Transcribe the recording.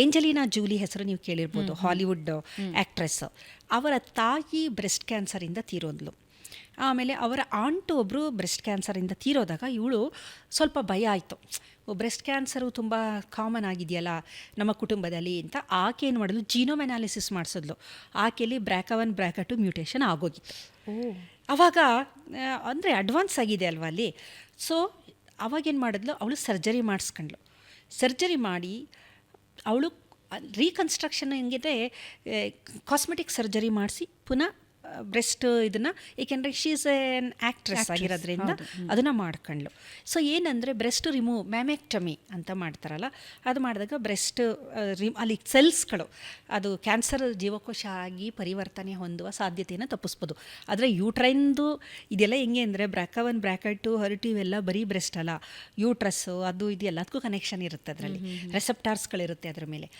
Angelina Julie ಹೆಸರು ನೀವು ಕೇಳಿರ್ಬೋದು, ಹಾಲಿವುಡ್ ಆ್ಯಕ್ಟ್ರೆಸ್. ಅವರ ತಾಯಿ ಬ್ರೆಸ್ಟ್ ಕ್ಯಾನ್ಸರಿಂದ ತೀರೋದ್ಲು. ಆಮೇಲೆ ಅವರ ಆಂಟು ಒಬ್ಬರು ಬ್ರೆಸ್ಟ್ ಕ್ಯಾನ್ಸರಿಂದ ತೀರೋದಾಗ ಇವಳು ಸ್ವಲ್ಪ ಭಯ ಆಯಿತು. ಬ್ರೆಸ್ಟ್ ಕ್ಯಾನ್ಸರು ತುಂಬ ಕಾಮನ್ ಆಗಿದೆಯಲ್ಲ ನಮ್ಮ ಕುಟುಂಬದಲ್ಲಿ ಅಂತ. ಆಕೆ ಏನು ಮಾಡಿದ್ಲು, ಜೀನೋಮ್ ಅನಾಲಿಸಿಸ್ ಮಾಡಿಸಿದ್ಲು. ಆಕೆಯಲ್ಲಿ BRCA1 BRCA2 ಮ್ಯೂಟೇಷನ್ ಆಗೋಗಿತ್ತು. ಆವಾಗ ಅಂದರೆ ಅಡ್ವಾನ್ಸ್ ಆಗಿದೆ ಅಲ್ವಾ ಅಲ್ಲಿ. ಸೊ ಅವಾಗೇನು ಮಾಡಿದ್ಲು, ಅವಳು ಸರ್ಜರಿ ಮಾಡಿಸ್ಕೊಂಡ್ಳು. ಸರ್ಜರಿ ಮಾಡಿ ಅವಳು ರೀಕನ್ಸ್ಟ್ರಕ್ಷನ್ ಹೆಂಗಿದೆ, ಕಾಸ್ಮೆಟಿಕ್ ಸರ್ಜರಿ ಮಾಡಿಸಿ ಪುನಃ ಬ್ರೆಸ್ಟ್ ಇದನ್ನು, ಏಕೆಂದರೆ ಶಿ ಈಸ್ ಎನ್ ಆ್ಯಕ್ಟ್ರೆಸ್ ಆಗಿರೋದ್ರಿಂದ ಅದನ್ನು ಮಾಡ್ಕೊಂಡ್ಳು. ಸೊ ಏನಂದರೆ ಬ್ರೆಸ್ಟ್ ರಿಮೂವ್, ಮ್ಯಾಮೆಕ್ಟಮಿ ಅಂತ ಮಾಡ್ತಾರಲ್ಲ, ಅದು ಮಾಡಿದಾಗ ಬ್ರೆಸ್ಟ್ ಅಲ್ಲಿ ಸೆಲ್ಸ್ಗಳು ಅದು ಕ್ಯಾನ್ಸರ್ ಜೀವಕೋಶ ಆಗಿ ಪರಿವರ್ತನೆ ಹೊಂದುವ ಸಾಧ್ಯತೆಯನ್ನು ತಪ್ಪಿಸ್ಬೋದು. ಆದರೆ ಯೂಟ್ರೈನ್ದು ಇದೆಲ್ಲ ಹೆಂಗೆ ಅಂದರೆ BRCA1 BRCA2 HER2 ಇವೆಲ್ಲ ಬರೀ ಬ್ರೆಸ್ಟ್ ಅಲ್ಲ, ಯೂಟ್ರಸ್ಸು ಅದು ಇದು ಎಲ್ಲದಕ್ಕೂ ಕನೆಕ್ಷನ್ ಇರುತ್ತೆ. ಅದರಲ್ಲಿ ರೆಸೆಪ್ಟಾರ್ಸ್ಗಳಿರುತ್ತೆ ಅದ್ರ ಮೇಲೆ.